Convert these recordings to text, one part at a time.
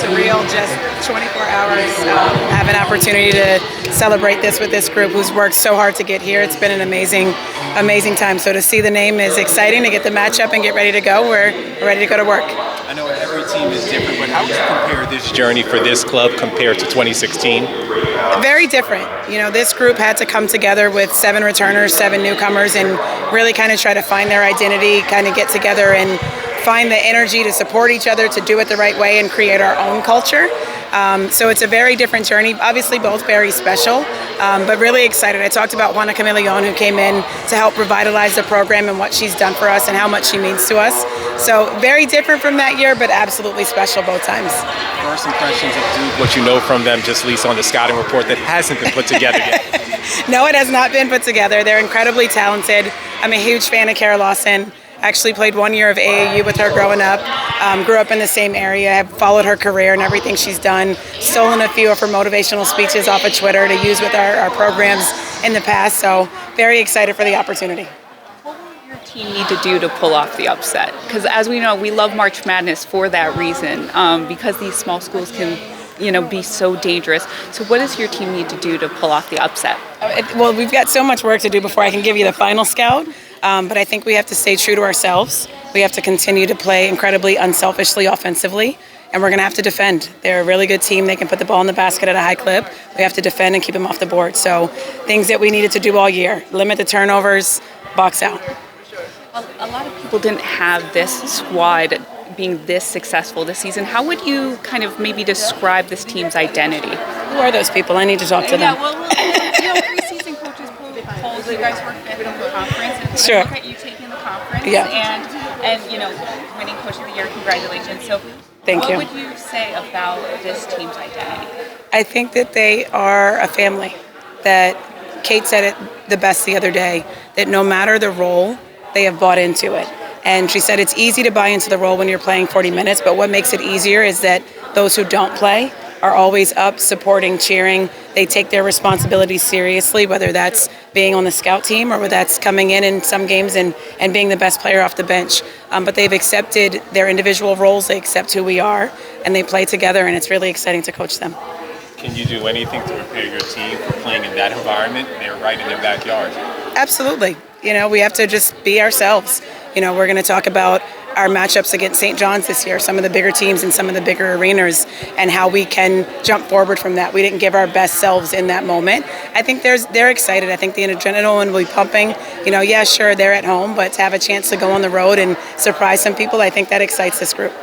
surreal, just 24 hours. Have an opportunity to celebrate this with this group who's worked so hard to get here. It's been an amazing time. So to see the name is exciting, to get the matchup and get ready to go. We're ready to go to work. I know every team is different, but how would you compare this journey for this club compared to 2016? Very different. This group had to come together with 7 returners, 7 newcomers, and really kind of try to find their identity, kind of get together and find the energy to support each other, to do it the right way and create our own culture. So it's a very different journey, obviously both very special, but really excited. I talked about Juana Camilla, who came in to help revitalize the program and what she's done for us and how much she means to us. So very different from that year, but absolutely special both times. First impressions of Duke, what you know from them, just least on the scouting report that hasn't been put together yet. No, it has not been put together. They're incredibly talented. I'm a huge fan of Kara Lawson. Actually played 1 year of AAU with her growing up. Grew up in the same area, have followed her career and everything she's done. Stolen a few of her motivational speeches off of Twitter to use with our programs in the past. So very excited for the opportunity. What will your team need to do to pull off the upset? Because as we know, we love March Madness for that reason, because these small schools can be so dangerous. So what does your team need to do to pull off the upset? Well, we've got so much work to do before I can give you the final scout. But I think we have to stay true to ourselves. We have to continue to play incredibly unselfishly offensively, and we're going to have to defend. They're a really good team. They can put the ball in the basket at a high clip. We have to defend and keep them off the board. So things that we needed to do all year: limit the turnovers, box out. A lot of people didn't have this squad being this successful this season. How would you kind of maybe describe this team's identity? Who are those people? I need to talk to them. Yeah, well, preseason coaches polls, you guys were fifth in the conference. And sure. Look at you taking the conference. Yeah. And winning Coach of the Year. Congratulations. So Thank you. What would you say about this team's identity? I think that they are a family. That Kate said it the best the other day, that no matter the role, they have bought into it. And she said it's easy to buy into the role when you're playing 40 minutes, but what makes it easier is that those who don't play are always up, supporting, cheering. They take their responsibilities seriously, whether that's being on the scout team or whether that's coming in some games and being the best player off the bench. But they've accepted their individual roles, they accept who we are, and they play together, and it's really exciting to coach them. Can you do anything to prepare your team for playing in that environment? They're right in their backyard. Absolutely. We have to just be ourselves. We're going to talk about our matchups against St. John's this year, some of the bigger teams in some of the bigger arenas, and how we can jump forward from that. We didn't give our best selves in that moment. I think they're excited. I think the adrenaline will be pumping. Yeah, sure, they're at home, but to have a chance to go on the road and surprise some people, I think that excites this group.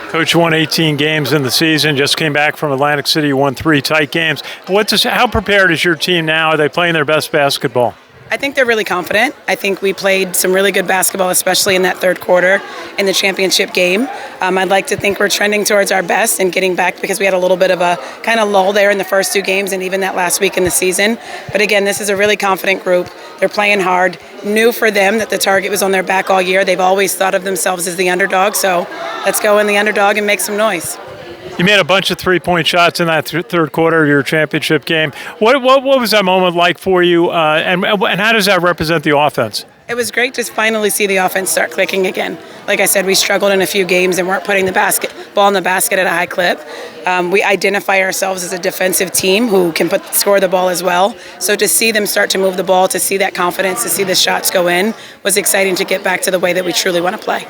Coach won 18 games in the season, just came back from Atlantic City, won 3 tight games. How prepared is your team now? Are they playing their best basketball? I think they're really confident. I think we played some really good basketball, especially in that third quarter in the championship game. I'd like to think we're trending towards our best and getting back, because we had a little bit of a kind of lull there in the first 2 games and even that last week in the season. But again, this is a really confident group. They're playing hard. New for them that the target was on their back all year. They've always thought of themselves as the underdog. So let's go in the underdog and make some noise. You made a bunch of 3-point shots in that third quarter of your championship game. What was that moment like for you, and how does that represent the offense? It was great to finally see the offense start clicking again. Like I said, we struggled in a few games and weren't putting the ball in the basket at a high clip. We identify ourselves as a defensive team who can score the ball as well. So to see them start to move the ball, to see that confidence, to see the shots go in, was exciting to get back to the way that we truly want to play.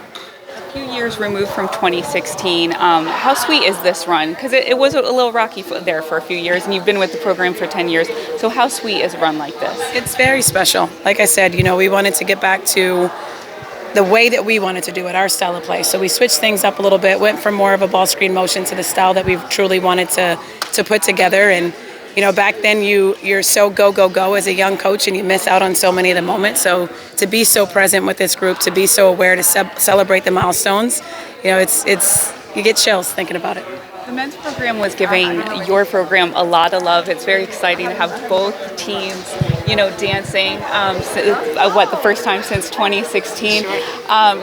A few years removed from 2016, how sweet is this run? Because it was a little rocky there for a few years, and you've been with the program for 10 years. So how sweet is a run like this? It's very special. Like I said, we wanted to get back to the way that we wanted to do it, our style of play. So we switched things up a little bit, went from more of a ball screen motion to the style that we truly wanted to put together. And back then you're so go as a young coach, and you miss out on so many of the moments. So to be so present with this group, to be so aware, to celebrate the milestones, it's you get chills thinking about it. The men's program was giving your program a lot of love. It's very exciting to have both teams, dancing. The first time since 2016. How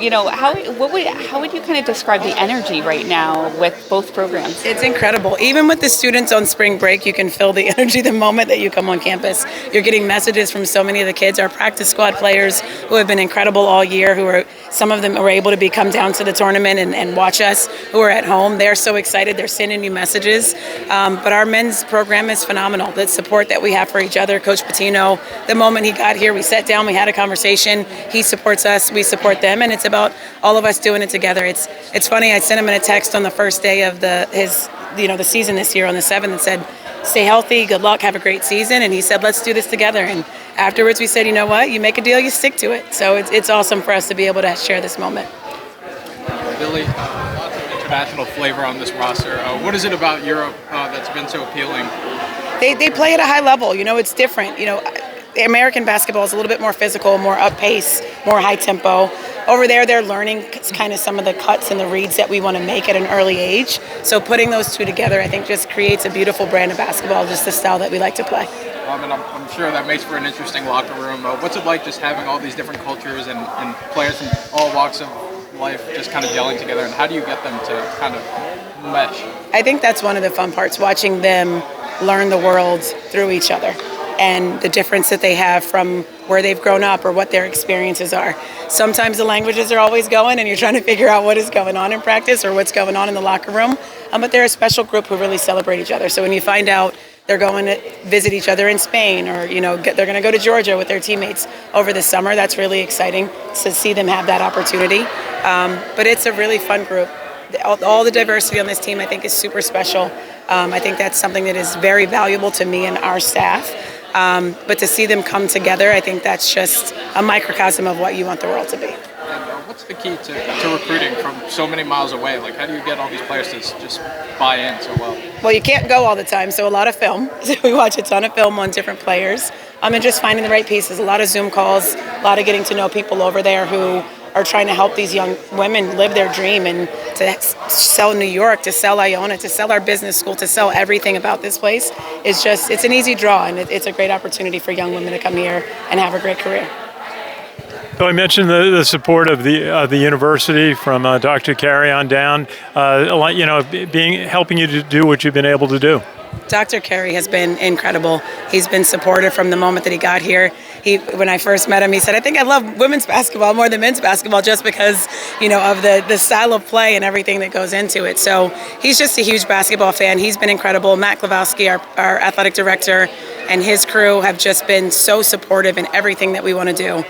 would you kind of describe the energy right now with both programs? It's incredible. Even with the students on spring break, you can feel the energy the moment that you come on campus. You're getting messages from so many of the kids, our practice squad players who have been incredible all year, who are Some of them were able to come down to the tournament and watch us who are at home. They're so excited. They're sending you messages. But our men's program is phenomenal. The support that we have for each other. Coach Patino, the moment he got here, we sat down, we had a conversation. He supports us, we support them, and it's about all of us doing it together. It's funny, I sent him in a text on the first day of the season this year on the 7th and said, stay healthy, good luck, have a great season. And he said, let's do this together. And afterwards we said, you know what, you make a deal, you stick to it. So it's awesome for us to be able to share this moment. Billi, lots of international flavor on this roster. What is it about Europe that's been so appealing? They play at a high level. It's different. American basketball is a little bit more physical, more up pace, more high tempo. Over there, they're learning kind of some of the cuts and the reads that we want to make at an early age. So putting those two together, I think, just creates a beautiful brand of basketball, just the style that we like to play. And I'm sure that makes for an interesting locker room. What's it like just having all these different cultures and players from all walks of life just kind of gelling together? And how do you get them to kind of mesh? I think that's one of the fun parts, watching them learn the world through each other and the difference that they have from where they've grown up or what their experiences are. Sometimes the languages are always going and you're trying to figure out what is going on in practice or what's going on in the locker room. But they're a special group who really celebrate each other. So when you find out they're going to visit each other in Spain or, they're going to go to Georgia with their teammates over the summer, that's really exciting to see them have that opportunity. But it's a really fun group. All the diversity on this team, I think, is super special. I think that's something that is very valuable to me and our staff. But to see them come together, I think that's just a microcosm of what you want the world to be. And what's the key to recruiting from so many miles away? Like, how do you get all these players to just buy in so well? Well, you can't go all the time, so a lot of film. So we watch a ton of film on different players. And just finding the right pieces. A lot of Zoom calls, a lot of getting to know people over there who are trying to help these young women live their dream and to sell New York, to sell Iona, to sell our business school, to sell everything about this place. It's an easy draw, and it's a great opportunity for young women to come here and have a great career. So I mentioned the support of the university from Dr. Carey on down, helping you to do what you've been able to do. Dr. Carey has been incredible. He's been supportive from the moment that he got here. When I first met him, he said, I think I love women's basketball more than men's basketball just because, of the style of play and everything that goes into it. So he's just a huge basketball fan. He's been incredible. Matt Klavowski, our athletic director, and his crew have just been so supportive in everything that we want to do.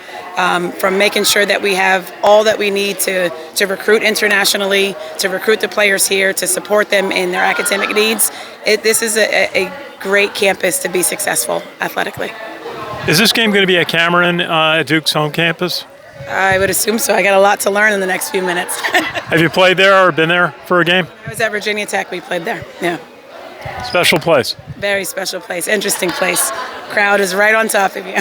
From making sure that we have all that we need to recruit internationally, to recruit the players here, to support them in their academic needs. This is a great campus to be successful athletically. Is this game going to be at Cameron, at Duke's home campus? I would assume so. I got a lot to learn in the next few minutes. Have you played there or been there for a game? I was at Virginia Tech. We played there. Yeah. Special place. Very special place. Interesting place. Crowd is right on top of you.